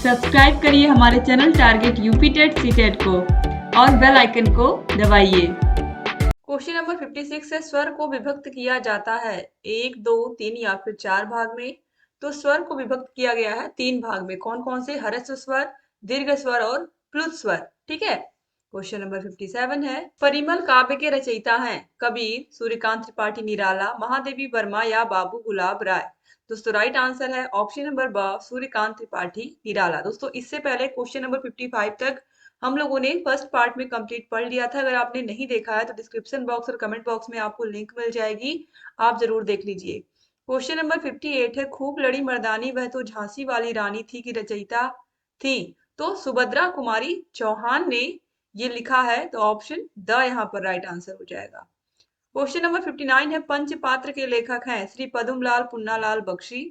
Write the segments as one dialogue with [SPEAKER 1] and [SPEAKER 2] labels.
[SPEAKER 1] Subscribe करिए हमारे channel target UP TET CTET को और बेल आइकन को दबाइए। क्वेश्चन नंबर 56 है, स्वर को विभक्त किया जाता है 1, 2, 3 या फिर 4 भाग में। तो स्वर को विभक्त किया गया है 3 भाग में। कौन कौन से? ह्रस्व स्वर, दीर्घ स्वर और प्लुत स्वर। ठीक है। क्वेश्चन नंबर 57 है, परिमल काव्य के रचयिता हैं कबीर, सूर्यकांत त्रिपाठी निराला, महादेवी वर्मा या बाबू गुलाब राय। दोस्तों राइट आंसर है ऑप्शन नंबर ब, सूर्यकांत त्रिपाठी निराला। दोस्तों इससे पहले क्वेश्चन नंबर 55 तक हम लोगों ने फर्स्ट पार्ट में कंप्लीट पढ़ लिया था। अगर आपने नहीं देखा है तो डिस्क्रिप्शन बॉक्स और कमेंट बॉक्स में आपको लिंक मिल जाएगी, आप जरूर देख लीजिए। क्वेश्चन नंबर 58 है, खूब लड़ी मर्दानी वह तो झांसी वाली रानी थी की रचयिता थी। तो सुभद्रा कुमारी चौहान ने ये लिखा है, तो ऑप्शन द यहाँ पर राइट आंसर हो जाएगा। क्वेश्चन नंबर 59 है, पंचपात्र के लेखक हैं श्री पदुमलाल पुन्नालाल बख्शी,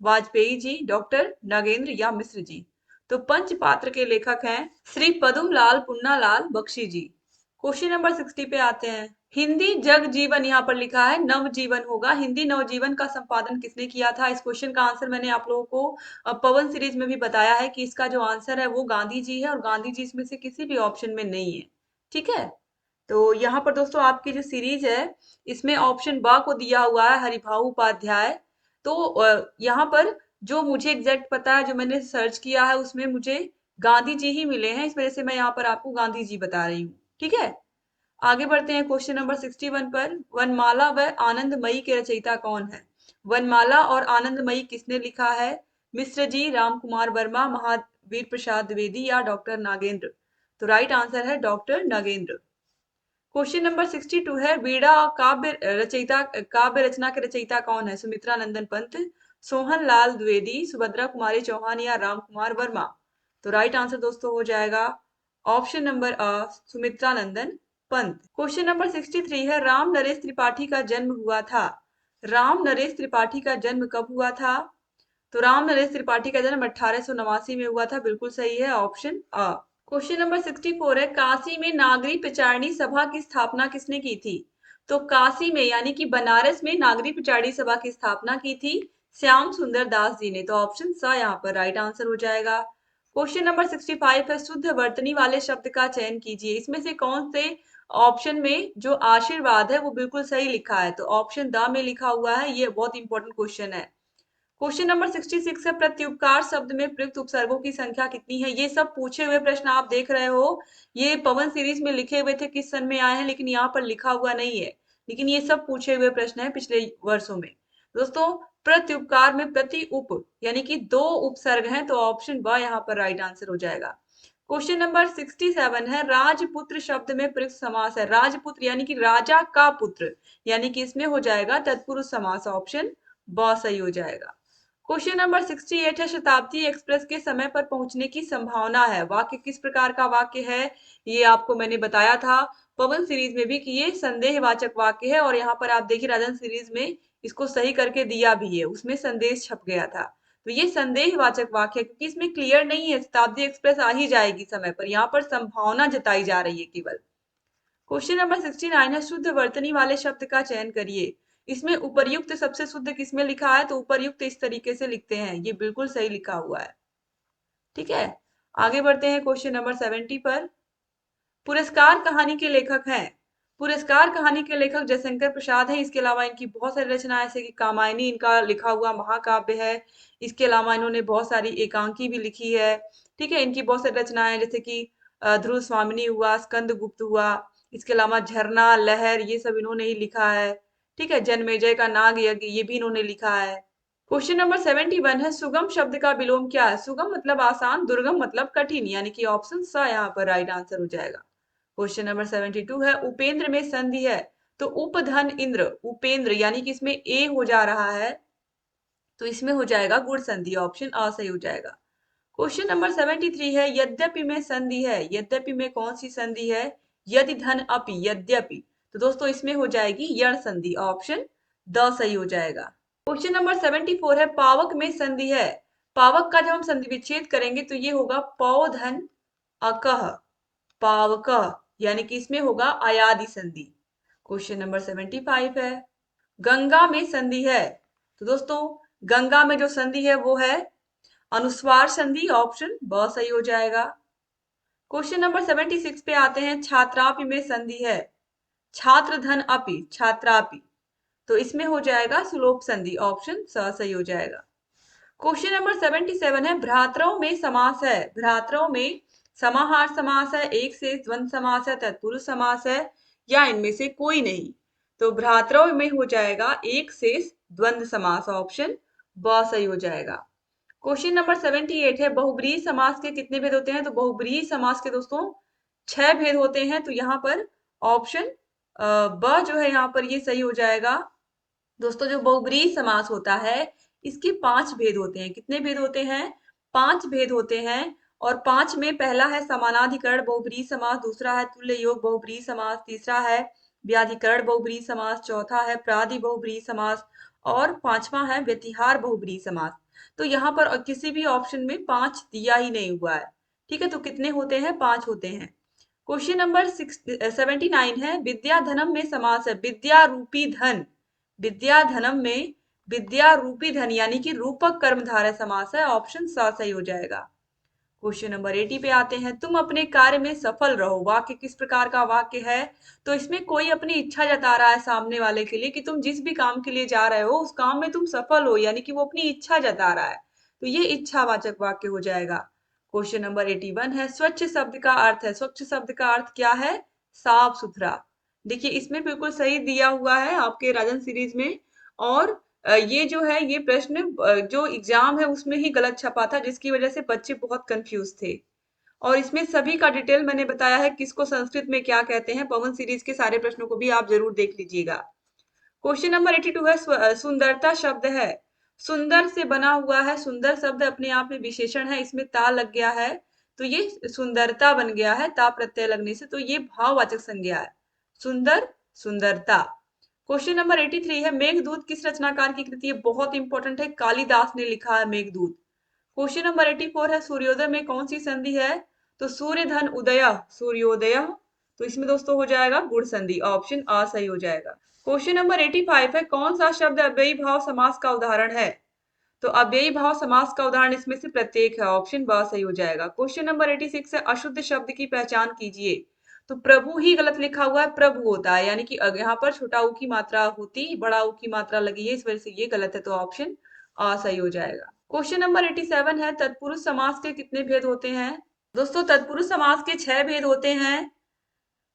[SPEAKER 1] वाजपेयी जी, डॉक्टर नागेंद्र या मिश्र जी। तो पंचपात्र के लेखक हैं श्री पदुमलाल पुन्नालाल बख्शी जी। क्वेश्चन नंबर 60 पे आते हैं, हिंदी जग जीवन यहाँ पर लिखा है नवजीवन होगा। हिंदी नवजीवन का संपादन किसने किया था? इस क्वेश्चन का आंसर मैंने आप लोगों को पवन सीरीज में भी बताया है कि इसका जो आंसर है वो गांधी जी है, और गांधी जी इसमें से किसी भी ऑप्शन में नहीं है। ठीक है। तो यहाँ पर दोस्तों आपकी जो सीरीज है इसमें ऑप्शन बा को दिया हुआ है हरिभाऊ उपाध्याय। तो यहाँ पर जो मुझे एग्जैक्ट पता है, जो मैंने सर्च किया है, उसमें मुझे गांधी जी ही मिले हैं, इस वजह से मैं यहाँ पर आपको गांधी जी बता रही हूँ। ठीक है। आगे बढ़ते हैं क्वेश्चन नंबर 61 पर, वनमाला व आनंदमयी के रचयिता कौन है? वनमाला और आनंदमयी किसने लिखा है? मिश्र जी, राम कुमार वर्मा, महावीर प्रसाद द्विवेदी या डॉक्टर नागेंद्र। तो राइट आंसर है डॉक्टर नागेंद्र। क्वेश्चन नंबर 62 है, वीणा काव्य रचयिता, काव्य रचना के रचयिता कौन है? सुमित्रा नंदन पंत, सोहन लाल द्विवेदी, सुभद्रा कुमारी चौहान या राम कुमार वर्मा। तो राइट आंसर दोस्तों हो जाएगा ऑप्शन नंबर अ, सुमित्रा नंदन पंत। क्वेश्चन नंबर 63 है, राम नरेश त्रिपाठी का जन्म हुआ था। राम नरेश त्रिपाठी का जन्म कब हुआ था? तो राम नरेश त्रिपाठी का जन्म 1889 में हुआ था। बिल्कुल सही है ऑप्शन अ। क्वेश्चन नंबर 64 है, काशी में नागरी प्रचारणी सभा की स्थापना किसने की थी? तो काशी में यानी कि बनारस में नागरी प्रचारणी सभा की स्थापना की थी श्याम सुंदर दास जी ने। तो ऑप्शन सा यहाँ पर राइट आंसर हो जाएगा। क्वेश्चन नंबर 65 है, शुद्ध वर्तनी वाले शब्द का चयन कीजिए। इसमें से कौन से ऑप्शन में जो आशीर्वाद है वो बिल्कुल सही लिखा है? तो ऑप्शन द में लिखा हुआ है। ये बहुत इंपॉर्टेंट क्वेश्चन है। क्वेश्चन नंबर 66 है, प्रत्युपकार शब्द में प्रयुक्त उपसर्गों की संख्या कितनी है? ये सब पूछे हुए प्रश्न आप देख रहे हो, ये पवन सीरीज में लिखे हुए थे किस सन में आए हैं, लेकिन यहाँ पर लिखा हुआ नहीं है। लेकिन ये सब पूछे हुए प्रश्न है पिछले वर्षों में। दोस्तों प्रत्युपकार में प्रति उप यानी कि 2 उपसर्ग हैं, तो ऑप्शन ब यहाँ पर राइट आंसर हो जाएगा। क्वेश्चन नंबर 67 है, राजपुत्र शब्द में प्रयुक्त समास है। राजपुत्र यानी कि राजा का पुत्र, यानी कि इसमें हो जाएगा तत्पुरुष समास। ऑप्शन ब सही हो जाएगा। क्वेश्चन नंबर 68 है, शताब्दी एक्सप्रेस के समय पर पहुंचने की संभावना है। वाक्य किस प्रकार का वाक्य है? ये आपको मैंने बताया था पवन सीरीज में भी कि ये संदेहवाचक वाक्य है, और यहाँ पर आप देखिए राजन सीरीज में इसको सही करके दिया भी है, उसमें संदेश छप गया था। तो ये संदेहवाचक वाक्य है क्योंकि इसमें क्लियर नहीं है शताब्दी एक्सप्रेस आ ही जाएगी समय पर, यहाँ पर संभावना जताई जा रही है केवल। क्वेश्चन नंबर 69 है, शुद्ध वर्तनी वाले शब्द का चयन करिए। इसमें उपर्युक्त सबसे शुद्ध किसमें लिखा है? तो उपर्युक्त इस तरीके से लिखते हैं, ये बिल्कुल सही लिखा हुआ है। ठीक है। आगे बढ़ते हैं क्वेश्चन नंबर 70 पर, पुरस्कार कहानी के लेखक हैं। पुरस्कार कहानी के लेखक जयशंकर प्रसाद हैं। इसके अलावा इनकी बहुत सारी रचनाएं, जैसे कि कामायनी इनका लिखा हुआ महाकाव्य है। इसके अलावा इन्होंने बहुत सारी एकांकी भी लिखी है। ठीक है। इनकी बहुत सारी रचनाएं जैसे कि ध्रुव स्वामिनी हुआ, स्कंद गुप्त हुआ, इसके अलावा झरना, लहर, ये सब इन्होंने ही लिखा है। ठीक है। जन्मेजय का नाग यज्ञ ये भी इन्होंने लिखा है। क्वेश्चन नंबर 71 है, सुगम शब्द का विलोम क्या है? सुगम मतलब आसान, दुर्गम मतलब कठिन, यानी कि ऑप्शन सा यहाँ पर राइट आंसर हो जाएगा। क्वेश्चन नंबर 72 है, उपेंद्र में संधि है। तो उपधन इंद्र, उपेंद्र यानी कि इसमें ए हो जा रहा है, तो इसमें हो जाएगा गुण संधि। ऑप्शन अ सही हो जाएगा। क्वेश्चन नंबर 73 है, यद्यपि में संधि है। यद्यपि में कौन सी संधि है? यदि धन अपि, यद्यपि। तो दोस्तों इसमें हो जाएगी यण संधि। ऑप्शन द सही हो जाएगा। क्वेश्चन नंबर 74 है, पावक में संधि है। पावक का जब हम संधि विच्छेद करेंगे तो ये होगा पौधन अकह, पावक, यानी कि इसमें होगा अयादि संधि। क्वेश्चन नंबर 75 है, गंगा में संधि है। तो दोस्तों गंगा में जो संधि है वो है अनुस्वार संधि ऑप्शन ब सही हो जाएगा। क्वेश्चन नंबर 76 पे आते हैं, छात्रापि में संधि है, छात्र धन अपि, छात्रापि, तो इसमें हो जाएगा सुलोप संधि ऑप्शन स सही हो जाएगा। क्वेश्चन नंबर 77 है, भ्रातरों में समास है, भ्रातरों में समाहार समास है, एक से द्वंद्व समास है, तत्पुरुष समास है, या इनमें से कोई नहीं, तो भ्रातरों में हो जाएगा एक से द्वंद्व समास ऑप्शन ब सही हो जाएगा। क्वेश्चन नंबर 78 है, बहुब्रीहि समास के कितने भेद होते हैं, तो बहुब्रीहि समास के दोस्तों 6 भेद होते हैं, तो यहाँ पर ऑप्शन ब जो है यहाँ पर ये सही हो जाएगा। दोस्तों जो बहुब्रीहि समास होता है इसके 5 भेद होते हैं, कितने भेद होते हैं, 5 भेद होते हैं, और 5 में पहला है समानाधिकरण बहुब्रीहि समास, दूसरा है तुल्य योग बहुब्रीहि समास, तीसरा है व्याधिकरण बहुब्रीहि समास, चौथा है प्रादि बहुब्रीहि समास, और पांचवा है व्यतिहार बहुब्रीहि समास। तो यहाँ पर किसी भी ऑप्शन में 5 दिया ही नहीं हुआ है, ठीक है, तो कितने होते हैं, 5 होते हैं। क्वेश्चन नंबर 79 है, विद्या धनम में समास है, विद्या रूपी धन, विद्या धनम में विद्या रूपी धन यानी कि रूपक कर्मधारय समास है, ऑप्शन सा सही हो जाएगा। क्वेश्चन नंबर 80 पे आते हैं, तुम अपने कार्य में सफल रहो, वाक्य किस प्रकार का वाक्य है, तो इसमें कोई अपनी इच्छा जता रहा है सामने वाले के लिए कि तुम जिस भी काम के लिए जा रहे हो उस काम में तुम सफल हो, यानी कि वो अपनी इच्छा जता रहा है, तो ये इच्छावाचक वाक्य हो जाएगा। क्वेश्चन नंबर 81 है, स्वच्छ शब्द का अर्थ है, स्वच्छ शब्द का अर्थ क्या है, साफ सुथरा। देखिए इसमें बिल्कुल सही दिया हुआ है आपके राजन सीरीज में, और ये जो है ये प्रश्न जो एग्जाम है उसमें ही गलत छपा था, जिसकी वजह से बच्चे बहुत कंफ्यूज थे, और इसमें सभी का डिटेल मैंने बताया है, किसको संस्कृत में क्या कहते हैं, पवन सीरीज के सारे प्रश्नों को भी आप जरूर देख लीजिएगा। क्वेश्चन नंबर 82 है, सुंदरता शब्द है, सुंदर से बना हुआ है, सुंदर शब्द अपने आप में विशेषण है, इसमें ता लग गया है, तो ये सुंदरता बन गया है, ता प्रत्यय लगने से, तो ये भाववाचक संज्ञा है, सुंदर, सुंदरता। क्वेश्चन नंबर 83 है, मेघदूत किस रचनाकार की कृति है, बहुत इंपॉर्टेंट है, कालिदास ने लिखा है मेघदूत। क्वेश्चन नंबर 84 है, सूर्योदय में कौन सी संधि है, तो सूर्य धन उदय, सूर्योदय, तो इसमें दोस्तों हो जाएगा गुण संधि, ऑप्शन आ सही हो जाएगा। क्वेश्चन नंबर 85 है, कौन सा शब्द अव्ययी भाव समास का उदाहरण है, तो अव्ययी भाव समास का उदाहरण इसमें से प्रत्येक है, ऑप्शन ब सही हो जाएगा। क्वेश्चन नंबर 86 है, अशुद्ध शब्द की पहचान कीजिए, तो प्रभु ही गलत लिखा हुआ है, प्रभु होता है, यानी कि यहाँ पर छोटा ऊ की मात्रा होती, बड़ा ऊ की मात्रा लगी है, इस वजह से ये गलत है, तो ऑप्शन आ सही हो जाएगा। क्वेश्चन नंबर 87 है, तत्पुरुष समास के कितने भेद होते हैं, दोस्तों तत्पुरुष समास के 6 भेद होते हैं,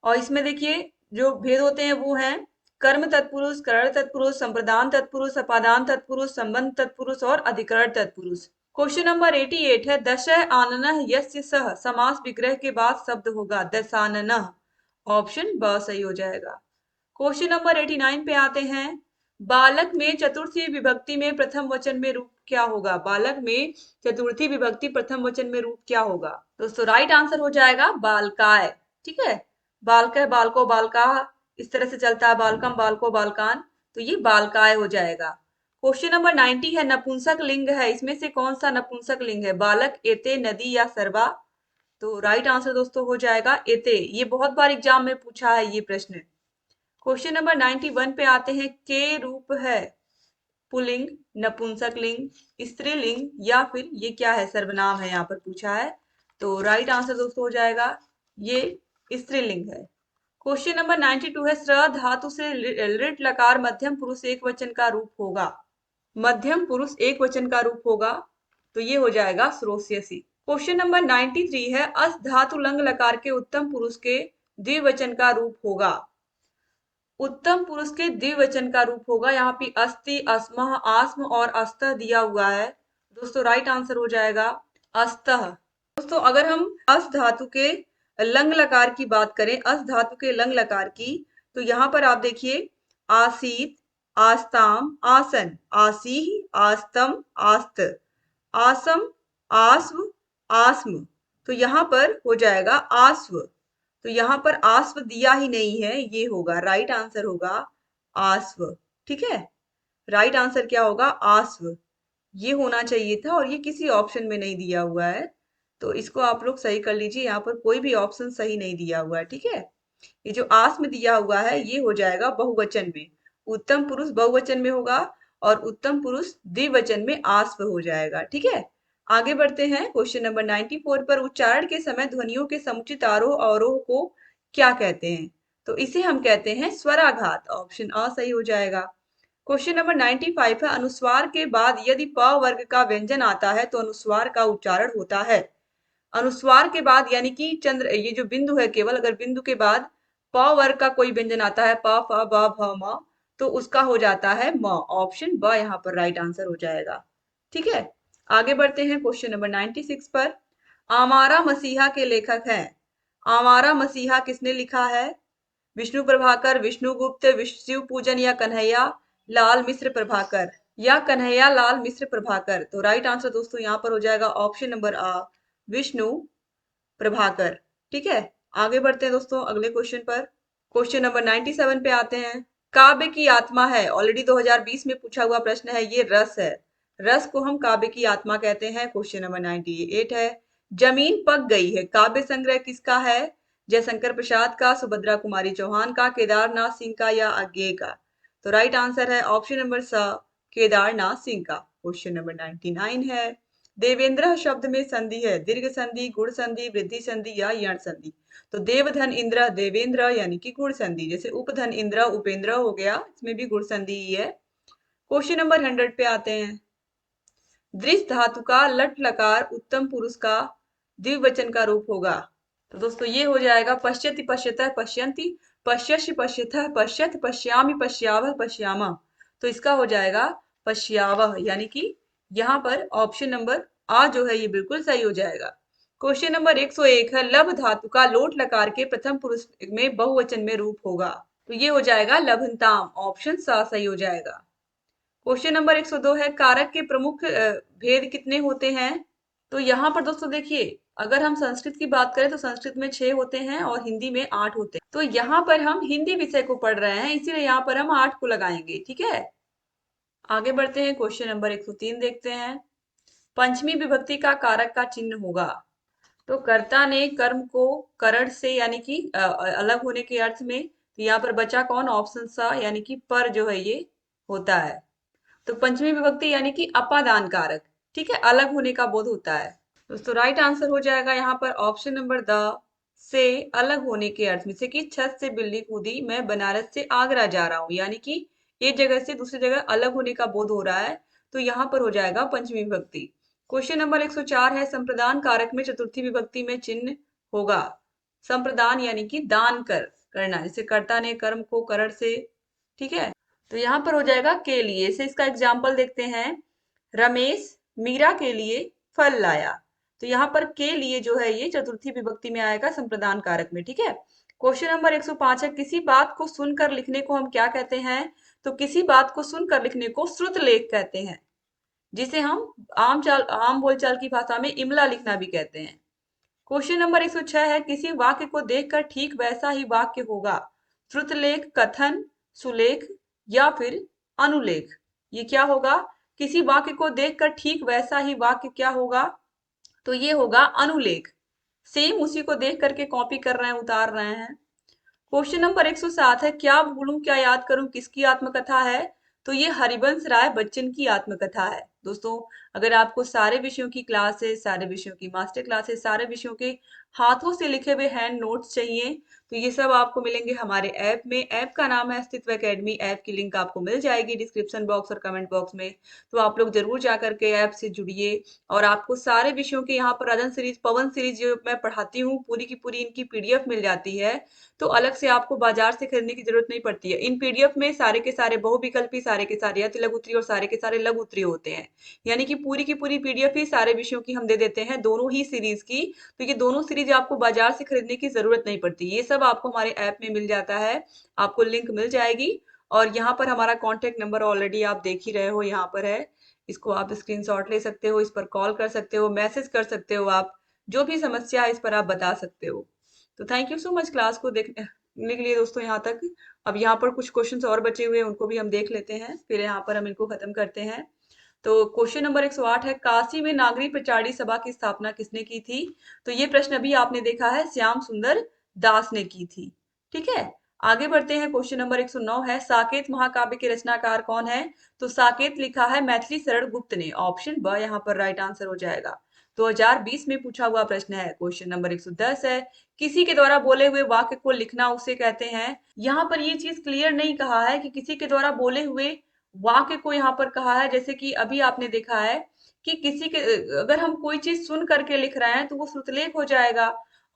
[SPEAKER 1] और इसमें देखिए जो भेद होते हैं वो हैं कर्म तत्पुरुष, करण तत्पुरुष, संप्रदान तत्पुरुष, अपादान तत्पुरुष, संबंध तत्पुरुष और अधिकरण तत्पुरुष। क्वेश्चन नंबर 88 है, दश आनन यस्य सह, समास विग्रह के बाद शब्द होगा दशानन, ऑप्शन ब सही हो जाएगा। क्वेश्चन नंबर 89 पे आते हैं, बालक में चतुर्थी विभक्ति में प्रथम वचन में रूप क्या होगा, बालक में चतुर्थी विभक्ति प्रथम वचन में रूप क्या होगा, दोस्तों राइट आंसर हो जाएगा बालकाय, ठीक है, बालकः, बालको, बालका, इस तरह से चलता है, बालकम, बालको, बालकान, तो ये बालकाय हो जाएगा। क्वेश्चन नंबर 90 है, नपुंसक लिंग है, इसमें से कौन सा नपुंसक लिंग है, बालक, एते, नदी या सर्वा, तो राइट आंसर दोस्तों हो जाएगा एते, ये बहुत बार एग्जाम में पूछा है ये प्रश्न। क्वेश्चन नंबर 91 पे आते हैं, के रूप है, पुल्लिंग, नपुंसक लिंग, स्त्रीलिंग, या फिर ये क्या है, सर्वनाम है, यहाँ पर पूछा है, तो राइट आंसर दोस्तों हो जाएगा ये स्त्रीलिंग है। क्वेश्चन नंबर 92 है, श्र धातु से लिट लकार मध्यम पुरुष एक वचन का रूप होगा, मध्यम पुरुष एक वचन का रूप होगा, तो ये हो जाएगा श्रोष्यसि। क्वेश्चन नंबर 93 है, अस धातु लंग लकार के उत्तम पुरुष के द्विवचन का रूप होगा, उत्तम पुरुष के द्विवचन का रूप होगा, यहाँ पे अस्ति, अस्मः, आस्म और अस्तः दिया हुआ है, दोस्तों राइट आंसर हो जाएगा अस्तः। दोस्तों अगर हम अस धातु के लंग लकार की बात करें, अस धातु के लंग लकार की, तो यहाँ पर आप देखिए आसीत, आस्ताम, आसन, आसीह, आस्तम, आस्त, आसम, आस्व, आस्म, तो यहाँ पर हो जाएगा आस्व, तो यहाँ पर आस्व दिया ही नहीं है, ये होगा राइट आंसर होगा आस्व, ठीक है, राइट आंसर क्या होगा आस्व, ये होना चाहिए था, और ये किसी ऑप्शन में नहीं दिया हुआ है, तो इसको आप लोग सही कर लीजिए, यहाँ पर कोई भी ऑप्शन सही नहीं दिया हुआ है, ठीक है। ये जो आस्म दिया हुआ है ये हो जाएगा बहुवचन में, उत्तम पुरुष बहुवचन में होगा और उत्तम पुरुष द्विवचन में आस्व हो जाएगा, ठीक है। आगे बढ़ते हैं क्वेश्चन नंबर 94 पर। उच्चारण के समय ध्वनियों के समुचित आरोह अवरोह को क्या कहते हैं? तो इसे हम कहते हैं स्वराघात। ऑप्शन अ सही हो जाएगा। क्वेश्चन नंबर 95 है। अनुस्वार के बाद यदि प वर्ग का व्यंजन आता है तो अनुस्वार का उच्चारण होता है। अनुस्वार के बाद यानी कि चंद्र, ये जो बिंदु है, केवल अगर बिंदु के बाद प वर्ग का कोई व्यंजन आता है, प फ ब भ म, तो उसका हो जाता है म। ऑप्शन ब यहाँ पर राइट आंसर हो जाएगा। ठीक है, आगे बढ़ते हैं क्वेश्चन नंबर 96 पर। आमारा मसीहा के लेखक हैं। आमारा मसीहा किसने लिखा है? विष्णु प्रभाकर, विष्णुगुप्त, शिव पूजन या कन्हैया लाल मिश्र प्रभाकर, या कन्हैया लाल मिश्र प्रभाकर। तो राइट आंसर दोस्तों यहाँ पर हो जाएगा ऑप्शन नंबर आ, विष्णु प्रभाकर। ठीक है, आगे बढ़ते हैं दोस्तों अगले क्वेश्चन पर। क्वेश्चन नंबर 97 पे आते हैं। काव्य की आत्मा है, ऑलरेडी 2020 में पूछा हुआ प्रश्न है, ये रस है। रस को हम काव्य की आत्मा कहते हैं। क्वेश्चन नंबर 98 है। जमीन पक गई है काव्य संग्रह किसका है? जयशंकर प्रसाद का, सुभद्रा कुमारी चौहान का, केदारनाथ सिंह का या अज्ञे का? तो राइट आंसर है ऑप्शन नंबर स, केदारनाथ सिंह का। क्वेश्चन नंबर 99 है। देवेंद्र शब्द में संधि है, दीर्घ संधि, गुण संधि, वृद्धि संधि या यण संधि? तो देवधन इंद्र देवेंद्र यानी कि गुण संधि, जैसे उपधन इंद्र उपेंद्र हो गया, इसमें भी गुण संधि ही है। क्वेश्चन नंबर 100 पे आते हैं। दृश्य धातु का लट लकार उत्तम पुरुष का द्विवचन का रूप होगा। तो दोस्तों ये हो जाएगा पश्यति पश्यतः पश्यन्ति, पश्यसि पश्यतः पश्यत, पश्यामि पश्यावः पश्यामा। तो इसका हो जाएगा पश्यावह, यानी कि यहाँ पर ऑप्शन नंबर आ जो है ये बिल्कुल सही हो जाएगा। क्वेश्चन नंबर 101 है। लभ धातु का लोट लकार के प्रथम पुरुष में बहुवचन में रूप होगा। तो ये हो जाएगा लभंताम। ऑप्शन सा सही हो जाएगा। क्वेश्चन नंबर 102 है। कारक के प्रमुख भेद कितने होते हैं? तो यहाँ पर दोस्तों देखिए, अगर हम संस्कृत की बात करें तो संस्कृत में 6 होते हैं और हिंदी में 8 होते हैं। तो यहाँ पर हम हिंदी विषय को पढ़ रहे हैं, इसीलिए यहाँ पर हम 8 को लगाएंगे। ठीक है, आगे बढ़ते हैं क्वेश्चन नंबर 103 देखते हैं। पंचमी विभक्ति का कारक का चिन्ह होगा। तो कर्ता ने कर्म को करण से यानी कि अलग होने के अर्थ में, तो यहाँ पर बचा कौन? ऑप्शन सा यानी कि पर जो है ये होता है। तो पंचमी विभक्ति यानी कि अपादान कारक। ठीक है, अलग होने का बोध होता है। दोस्तों राइट आंसर हो जाएगा यहाँ पर ऑप्शन नंबर द, से अलग होने के अर्थ में, से कि छत से बिल्ली कूदी, मैं बनारस से आगरा जा रहा हूँ, यानी कि एक जगह से दूसरी जगह अलग होने का बोध हो रहा है। तो यहाँ पर हो जाएगा पंचमी विभक्ति। क्वेश्चन नंबर 104 है। संप्रदान कारक में चतुर्थी विभक्ति में चिन्ह होगा। संप्रदान यानी कि दान करना, जैसे कर्ता ने कर्म को करण से। ठीक है, तो यहाँ पर हो जाएगा के लिए से। इसका एग्जाम्पल देखते हैं। रमेश मीरा के लिए फल लाया। तो यहाँ पर के लिए जो है ये चतुर्थी विभक्ति में आएगा संप्रदान कारक में। ठीक है, क्वेश्चन नंबर 105 है। किसी बात को सुनकर लिखने को हम क्या कहते हैं? तो किसी बात को सुनकर लिखने को श्रुत लेख कहते हैं, जिसे हम आम बोलचाल की भाषा में इमला लिखना भी कहते हैं। क्वेश्चन नंबर 106 है। किसी वाक्य को देखकर ठीक वैसा ही वाक्य होगा। श्रुतलेख, कथन, सुलेख या फिर अनुलेख? ये क्या होगा? किसी वाक्य को देखकर ठीक वैसा ही वाक्य क्या होगा? तो ये होगा अनुलेख। सेम उसी को देख करके कॉपी कर रहे हैं, उतार रहे हैं। क्वेश्चन नंबर 107 है। क्या भूलूं क्या याद करूं किसकी आत्मकथा है? तो ये हरिवंश राय बच्चन की आत्मकथा है। दोस्तों अगर आपको सारे विषयों की क्लासेस, सारे विषयों की मास्टर क्लासेस, सारे विषयों के हाथों से लिखे हुए हैंड नोट्स चाहिए, तो ये सब आपको मिलेंगे हमारे ऐप में। ऐप का नाम है अस्तित्व एकेडमी। ऐप की लिंक आपको मिल जाएगी डिस्क्रिप्शन बॉक्स और कमेंट बॉक्स में। तो आप लोग जरूर जाकर के ऐप से जुड़िए, और आपको सारे विषयों के यहाँ पर राजन सीरीज, पवन सीरीज जो मैं पढ़ाती हूँ, पूरी की पूरी इनकी पीडीएफ मिल जाती है। तो अलग से आपको बाजार से खरीदने की जरूरत नहीं पड़ती है। इन पीडीएफ में सारे के सारे बहुविकल्पी, सारे के सारे अति लघु उत्तरीय और सारे के सारे लघु उत्तरीय होते हैं। यानी कि पूरी की पूरी पीडीएफ ही सारे विषयों की हम दे देते हैं, दोनों ही सीरीज की। तो ये दोनों सीरीज आपको बाजार से खरीदने की जरूरत नहीं पड़ती, ये सब आपको हमारे ऐप में मिल जाता है। आपको लिंक मिल जाएगी, और यहाँ पर हमारा कॉन्टेक्ट नंबर ऑलरेडी आप देख ही रहे हो, यहाँ पर है। इसको आप स्क्रीनशॉट ले सकते हो, इस पर कॉल कर सकते हो, मैसेज कर सकते हो, आप जो भी समस्या है इस पर आप बता सकते हो। तो thank you so much class को देखने के लिए दोस्तों यहाँ तक। अब यहाँ पर कुछ क्वेश्चंस और बचे हुए हैं, उनको भी हम देख लेते हैं, फिर यहाँ पर हम इनको खत्म करते हैं। तो क्वेश्चन नंबर 108 है। काशी में नागरी प्रचारी सभा की स्थापना किसने की थी? तो ये प्रश्न अभी आपने देखा है, श्याम सुंदर दास ने की थी। ठीक है, आगे बढ़ते हैं। क्वेश्चन नंबर 109 है, साकेत महाकाव्य के रचनाकार कौन है? तो साकेत लिखा है मैथिली शरण गुप्त ने। ऑप्शन ब यहाँ पर राइट आंसर हो जाएगा। 2020 में पूछा हुआ प्रश्न है। क्वेश्चन नंबर 110 है, किसी के द्वारा बोले हुए वाक्य को लिखना उसे कहते हैं। यहाँ पर ये चीज क्लियर नहीं कहा है कि किसी के द्वारा बोले हुए वाक्य को यहाँ पर कहा है। जैसे कि अभी आपने देखा है कि किसी के अगर हम कोई चीज सुन करके लिख रहे हैं तो वो श्रुतलेख हो जाएगा।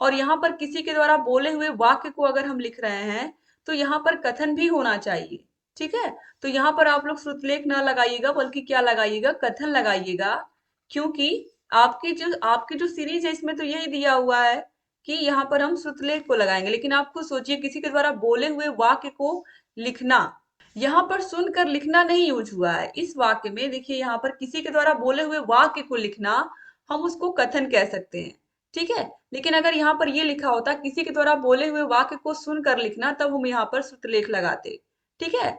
[SPEAKER 1] और यहाँ पर किसी के द्वारा बोले हुए वाक्य को अगर हम लिख रहे हैं तो यहाँ पर कथन भी होना चाहिए। ठीक है, तो यहाँ पर आप लोग श्रुतलेख ना लगाइएगा, बल्कि क्या लगाइएगा, कथन लगाइएगा। क्योंकि आपकी जो सीरीज है इसमें तो यही दिया हुआ है कि यहाँ पर हम श्रुतलेख को लगाएंगे। लेकिन आप खुद सोचिए, किसी के द्वारा बोले हुए वाक्य को लिखना, यहाँ पर सुनकर लिखना नहीं यूज हुआ है। इस वाक्य में देखिए, यहाँ पर किसी के द्वारा बोले हुए वाक्य को लिखना, हम उसको कथन कह सकते हैं। ठीक है, लेकिन अगर यहाँ पर ये लिखा होता किसी के द्वारा बोले हुए वाक्य को सुनकर लिखना, तब हम यहाँ पर श्रुतलेख लगाते। ठीक है।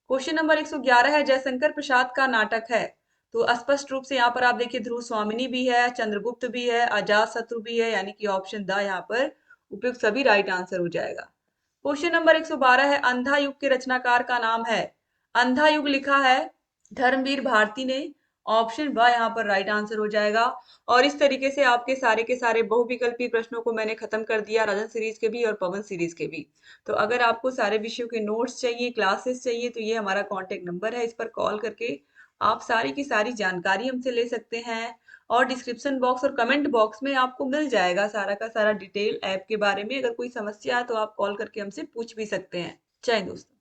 [SPEAKER 1] क्वेश्चन नंबर 111 है, जयशंकर प्रसाद का नाटक है। तो स्पष्ट रूप से यहाँ पर आप देखिए, ध्रुव स्वामिनी भी है, चंद्रगुप्त भी है, अजात शत्रु भी है, यानी कि ऑप्शन द यहाँ पर उपयुक्त सभी राइट आंसर हो जाएगा। क्वेश्चन नंबर 112 है, अंधा युग के रचनाकार का नाम है। अंधा युग लिखा है धर्मवीर भारती ने। ऑप्शन ब यहाँ पर राइट आंसर हो जाएगा। और इस तरीके से आपके सारे के सारे बहुविकल्पी प्रश्नों को मैंने खत्म कर दिया, राजन सीरीज के भी और पवन सीरीज के भी। तो अगर आपको सारे विषयों के नोट्स चाहिए, क्लासेस चाहिए, तो ये हमारा कॉन्टेक्ट नंबर है। इस पर कॉल करके आप सारी की सारी जानकारी हमसे ले सकते हैं। और डिस्क्रिप्शन बॉक्स और कमेंट बॉक्स में आपको मिल जाएगा सारा का सारा डिटेल ऐप के बारे में। अगर कोई समस्या है तो आप कॉल करके हमसे पूछ भी सकते हैं। जय हिंद दोस्तों।